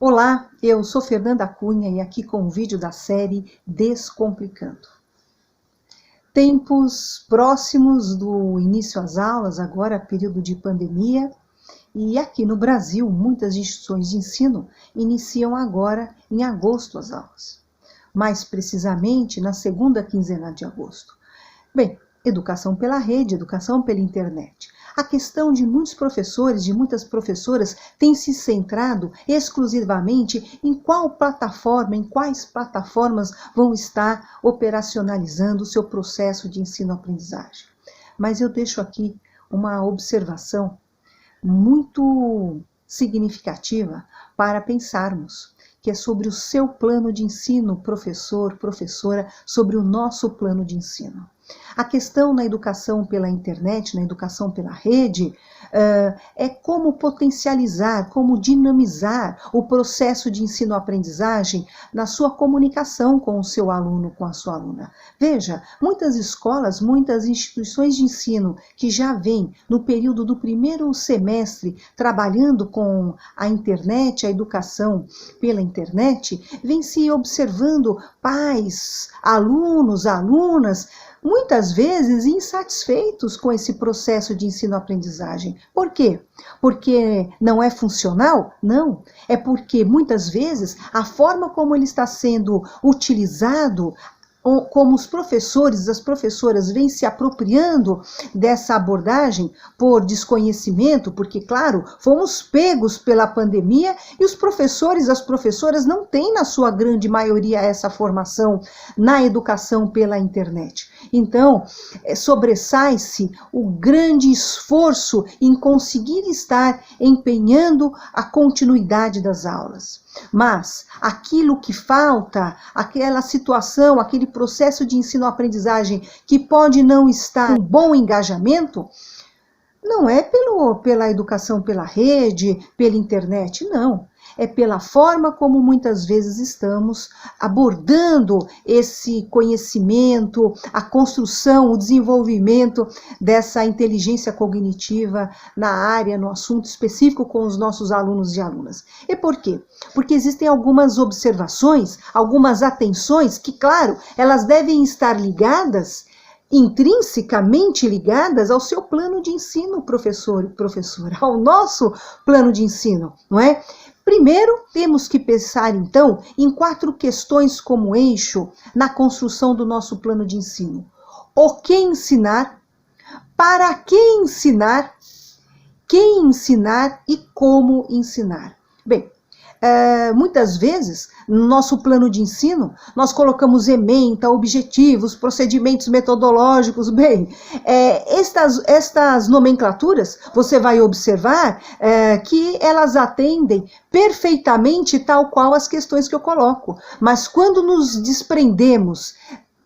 Olá, eu sou Fernanda Cunha e aqui com o vídeo da série Descomplicando. Tempos próximos do início às aulas, agora período de pandemia, e aqui no Brasil muitas instituições de ensino iniciam agora em agosto as aulas, mais precisamente na segunda quinzena de agosto. Bem, educação pela rede, educação pela internet. A questão de muitos professores, de muitas professoras, tem se centrado exclusivamente em qual plataforma, em quais plataformas vão estar operacionalizando o seu processo de ensino-aprendizagem. Mas eu deixo aqui uma observação muito significativa para pensarmos, que é sobre o seu plano de ensino, professor, professora, sobre o nosso plano de ensino. A questão na educação pela internet, na educação pela rede, é como potencializar, como dinamizar o processo de ensino-aprendizagem na sua comunicação com o seu aluno, com a sua aluna. Veja, muitas escolas, muitas instituições de ensino que já vêm no período do primeiro semestre trabalhando com a internet, a educação pela internet, vêm se observando pais, alunos, alunas, muitas vezes insatisfeitos com esse processo de ensino-aprendizagem. Por quê? Porque não é funcional? Não. É porque muitas vezes a forma como ele está sendo utilizado, como os professores, as professoras vêm se apropriando dessa abordagem por desconhecimento, porque, claro, fomos pegos pela pandemia e os professores, as professoras não têm, na sua grande maioria, essa formação na educação pela internet. Então, sobressai-se o grande esforço em conseguir estar empenhando a continuidade das aulas. Mas aquilo que falta, aquela situação, aquele processo de ensino-aprendizagem que pode não estar com bom engajamento, não é pela educação pela rede, pela internet, não. É pela forma como muitas vezes estamos abordando esse conhecimento, a construção, o desenvolvimento dessa inteligência cognitiva na área, no assunto específico com os nossos alunos e alunas. E por quê? Porque existem algumas observações, algumas atenções que, claro, elas devem estar ligadas, intrinsecamente ligadas ao seu plano de ensino, professor e professora, ao nosso plano de ensino, não é? Primeiro, temos que pensar, então, em 4 questões como eixo na construção do nosso plano de ensino. O que ensinar, para que ensinar, quem ensinar e como ensinar. Bem, muitas vezes, no nosso plano de ensino, nós colocamos ementa, objetivos, procedimentos metodológicos. Bem, estas nomenclaturas, você vai observar que elas atendem perfeitamente tal qual as questões que eu coloco. Mas quando nos desprendemos,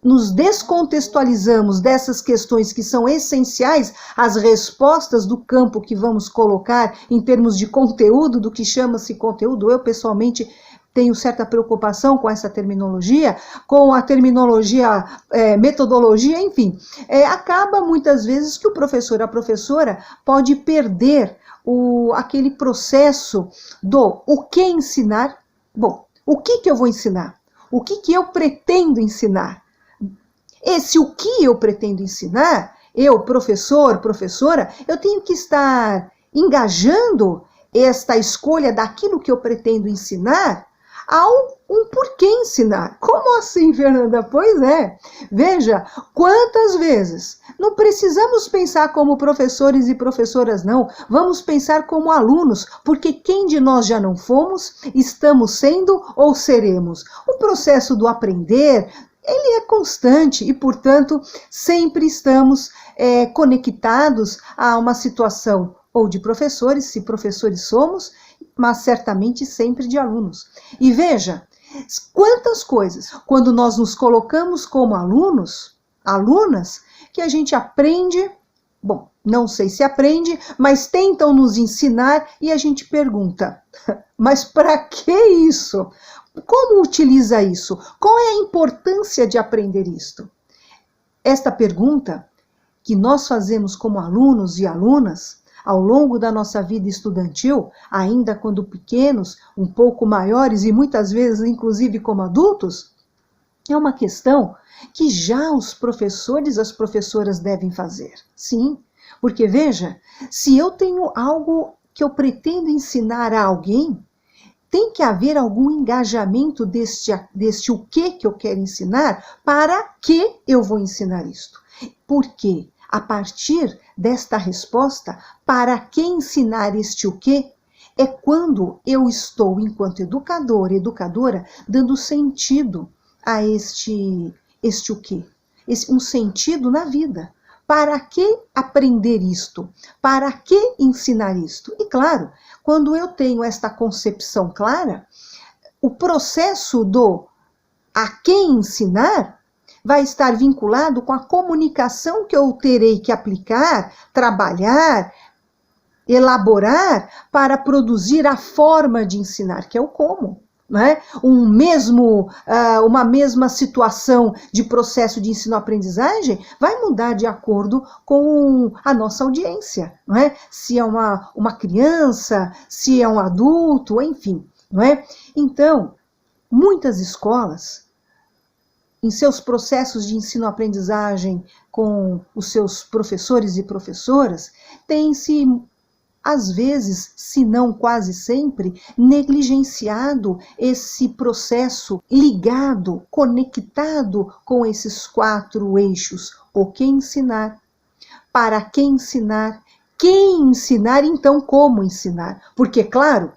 nos descontextualizamos dessas questões que são essenciais, as respostas do campo que vamos colocar em termos de conteúdo, do que chama-se conteúdo, eu pessoalmente tenho certa preocupação com essa terminologia, com a terminologia, metodologia, enfim, acaba muitas vezes que o professor, a professora pode perder aquele processo do o que ensinar. Bom, o que eu vou ensinar? O que eu pretendo ensinar? Esse o que eu pretendo ensinar, eu, professor, professora, eu tenho que estar engajando esta escolha daquilo que eu pretendo ensinar ao um porquê ensinar. Como assim, Fernanda? Pois é. Veja, quantas vezes não precisamos pensar como professores e professoras, não. Vamos pensar como alunos, porque quem de nós já não fomos, estamos sendo ou seremos. O processo do aprender, ele é constante e, portanto, sempre estamos conectados a uma situação ou de professores, se professores somos, mas certamente sempre de alunos. E veja, quantas coisas, quando nós nos colocamos como alunos, alunas, que a gente aprende, bom, não sei se aprende, mas tentam nos ensinar e a gente pergunta, mas para que isso? Como utiliza isso? Qual é a importância de aprender isto? Esta pergunta que nós fazemos como alunos e alunas, ao longo da nossa vida estudantil, ainda quando pequenos, um pouco maiores e muitas vezes inclusive como adultos, é uma questão que já os professores, as professoras devem fazer. Sim, porque veja, se eu tenho algo que eu pretendo ensinar a alguém, tem que haver algum engajamento deste o que eu quero ensinar, para que eu vou ensinar isto. Porque a partir desta resposta, para que ensinar este o que, é quando eu estou, enquanto educador, educadora, dando sentido a este o quê? Um sentido na vida. Para que aprender isto? Para que ensinar isto? E claro, quando eu tenho esta concepção clara, o processo do a quem ensinar vai estar vinculado com a comunicação que eu terei que aplicar, trabalhar, elaborar para produzir a forma de ensinar, que é o como. Né? Uma mesma situação de processo de ensino-aprendizagem vai mudar de acordo com a nossa audiência, não é? Se é uma criança, se é um adulto, enfim, não é? Então, muitas escolas, em seus processos de ensino-aprendizagem com os seus professores e professoras, têm-se às vezes, se não quase sempre, negligenciado esse processo ligado, conectado com esses 4 eixos. O que ensinar, para quem ensinar, quem ensinar, então como ensinar. Porque, claro,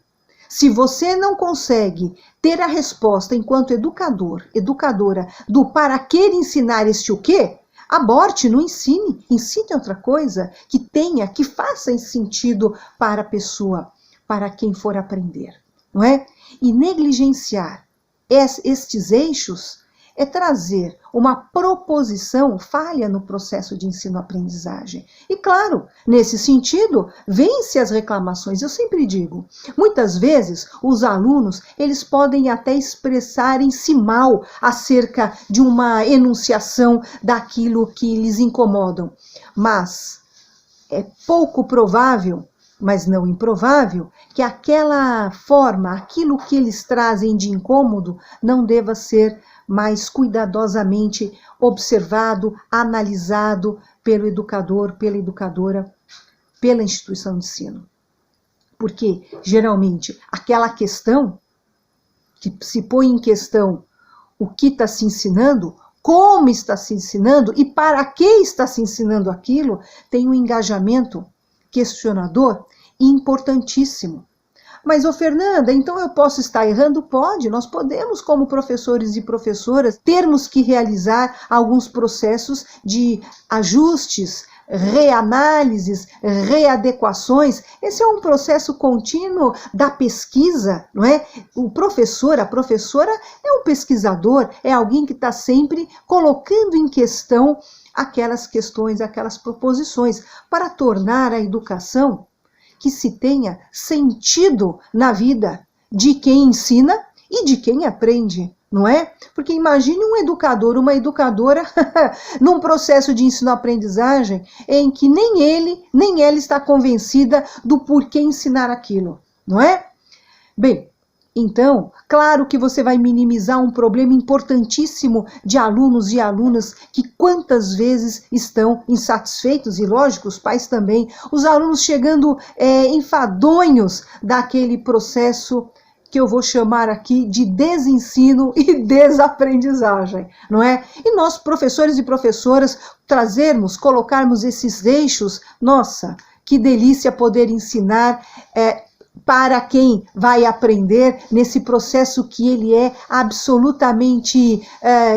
se você não consegue ter a resposta enquanto educador, educadora, do para que ensinar este o quê, aborte, não ensine outra coisa que faça sentido para a pessoa, para quem for aprender, não é? E negligenciar estes eixos é trazer uma proposição falha no processo de ensino-aprendizagem. E claro, nesse sentido, vêm-se as reclamações. Eu sempre digo, muitas vezes os alunos, eles podem até expressarem-se mal acerca de uma enunciação daquilo que lhes incomodam. Mas é pouco provável, mas não improvável, que aquela forma, aquilo que eles trazem de incômodo, não deva ser mais cuidadosamente observado, analisado pelo educador, pela educadora, pela instituição de ensino. Porque, geralmente, aquela questão que se põe em questão o que está se ensinando, como está se ensinando e para que está se ensinando aquilo, tem um engajamento questionador importantíssimo. Mas, Fernanda, então eu posso estar errando? Pode, nós podemos, como professores e professoras, termos que realizar alguns processos de ajustes, reanálises, readequações. Esse é um processo contínuo da pesquisa, não é? O professor, a professora é um pesquisador, é alguém que está sempre colocando em questão aquelas questões, aquelas proposições, para tornar a educação que se tenha sentido na vida de quem ensina e de quem aprende, não é? Porque imagine um educador, uma educadora, num processo de ensino-aprendizagem em que nem ele, nem ela está convencida do porquê ensinar aquilo, não é? Bem, então, claro que você vai minimizar um problema importantíssimo de alunos e alunas que quantas vezes estão insatisfeitos, e lógico, os pais também, os alunos chegando enfadonhos daquele processo que eu vou chamar aqui de desensino e desaprendizagem, não é? E nós, professores e professoras, colocarmos esses eixos, nossa, que delícia poder ensinar para quem vai aprender nesse processo que ele é absolutamente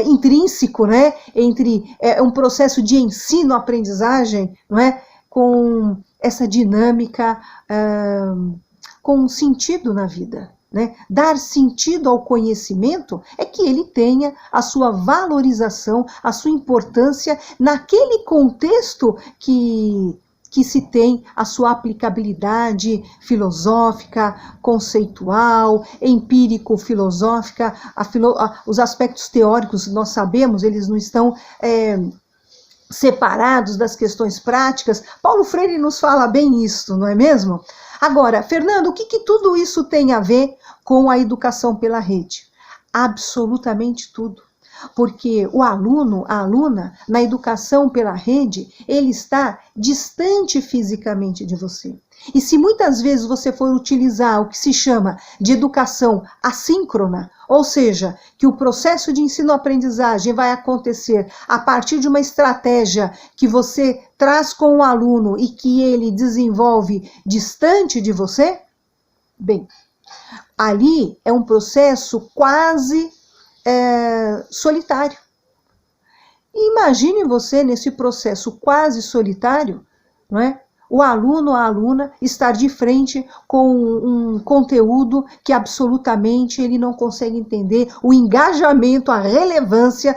intrínseco, né? Entre um processo de ensino-aprendizagem, não é? Com essa dinâmica, com sentido na vida. Né? Dar sentido ao conhecimento é que ele tenha a sua valorização, a sua importância naquele contexto que se tem a sua aplicabilidade filosófica, conceitual, empírico-filosófica. Os aspectos teóricos, nós sabemos, eles não estão separados das questões práticas. Paulo Freire nos fala bem isso, não é mesmo? Agora, Fernando, o que tudo isso tem a ver com a educação pela rede? Absolutamente tudo. Porque o aluno, a aluna, na educação pela rede, ele está distante fisicamente de você. E se muitas vezes você for utilizar o que se chama de educação assíncrona, ou seja, que o processo de ensino-aprendizagem vai acontecer a partir de uma estratégia que você traz com o aluno e que ele desenvolve distante de você, bem, ali é um processo quase solitário. Imagine você nesse processo quase solitário, não é? O aluno, a aluna, estar de frente com um conteúdo que absolutamente ele não consegue entender, o engajamento, a relevância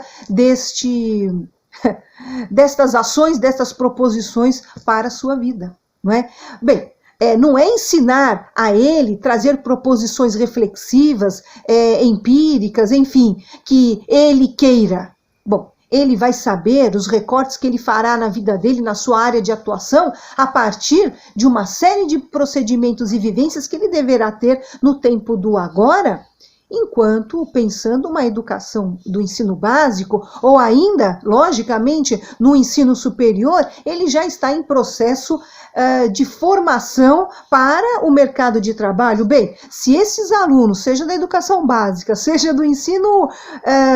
destas ações, destas proposições para a sua vida, não é? Bem, não é ensinar a ele, trazer proposições reflexivas, empíricas, enfim, que ele queira. Bom, ele vai saber os recortes que ele fará na vida dele, na sua área de atuação, a partir de uma série de procedimentos e vivências que ele deverá ter no tempo do agora, enquanto pensando uma educação do ensino básico, ou ainda, logicamente, no ensino superior, ele já está em processo de formação para o mercado de trabalho. Bem, se esses alunos, seja da educação básica, seja do ensino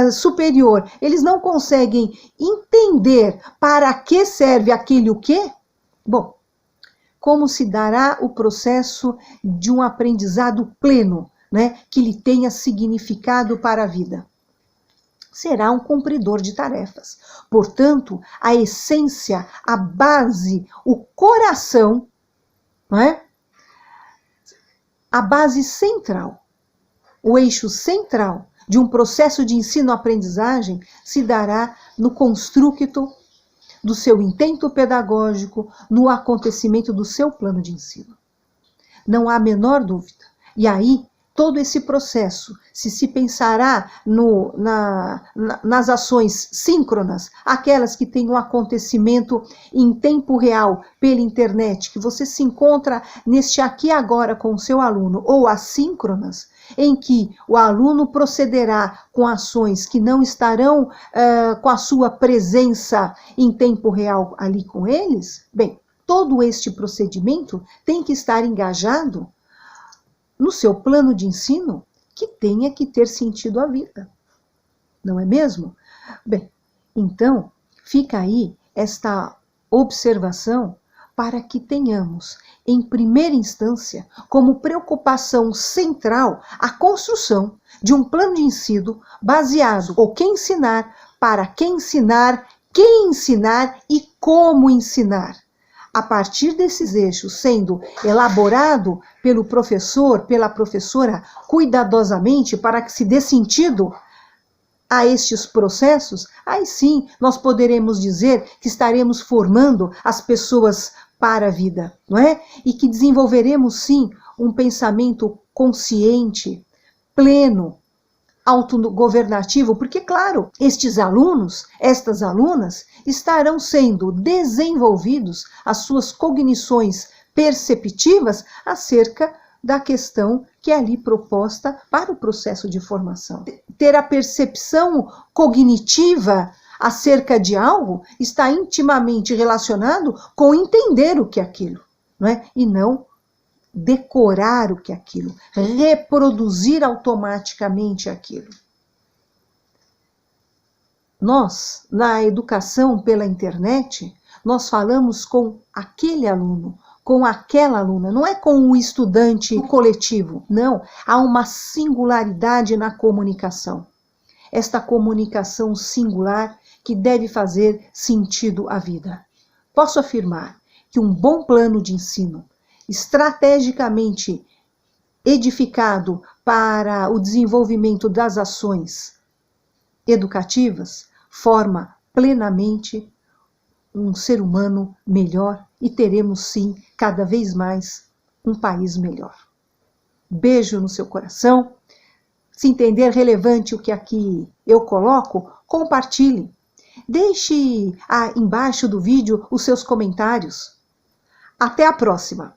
superior, eles não conseguem entender para que serve aquele o quê? Bom, como se dará o processo de um aprendizado pleno, né, que lhe tenha significado para a vida? Será um cumpridor de tarefas. Portanto, a essência, a base, o coração, não é? A base central, o eixo central de um processo de ensino-aprendizagem se dará no construto do seu intento pedagógico, no acontecimento do seu plano de ensino. Não há a menor dúvida. E aí, todo esse processo, se pensará nas ações síncronas, aquelas que têm um acontecimento em tempo real pela internet, que você se encontra neste aqui e agora com o seu aluno, ou assíncronas, em que o aluno procederá com ações que não estarão com a sua presença em tempo real ali com eles, bem, todo este procedimento tem que estar engajado no seu plano de ensino que tenha que ter sentido à vida. Não é mesmo? Bem, então, fica aí esta observação para que tenhamos, em primeira instância, como preocupação central, a construção de um plano de ensino baseado no que ensinar, para quem ensinar, quem ensinar e como ensinar. A partir desses eixos sendo elaborado pelo professor, pela professora, cuidadosamente, para que se dê sentido a estes processos, aí sim nós poderemos dizer que estaremos formando as pessoas para a vida, não é? E que desenvolveremos sim um pensamento consciente, pleno, autogovernativo, porque, claro, estes alunos, estas alunas, estarão sendo desenvolvidos as suas cognições perceptivas acerca da questão que é ali proposta para o processo de formação. Ter a percepção cognitiva acerca de algo está intimamente relacionado com entender o que é aquilo, não é? E não decorar o que é aquilo, reproduzir automaticamente aquilo. Nós, na educação pela internet, nós falamos com aquele aluno, com aquela aluna, não é com o estudante coletivo, não. Há uma singularidade na comunicação. Esta comunicação singular que deve fazer sentido à vida. Posso afirmar que um bom plano de ensino, estrategicamente edificado para o desenvolvimento das ações educativas, forma plenamente um ser humano melhor e teremos sim, cada vez mais, um país melhor. Beijo no seu coração. Se entender relevante o que aqui eu coloco, compartilhe. deixe embaixo do vídeo os seus comentários. Até a próxima!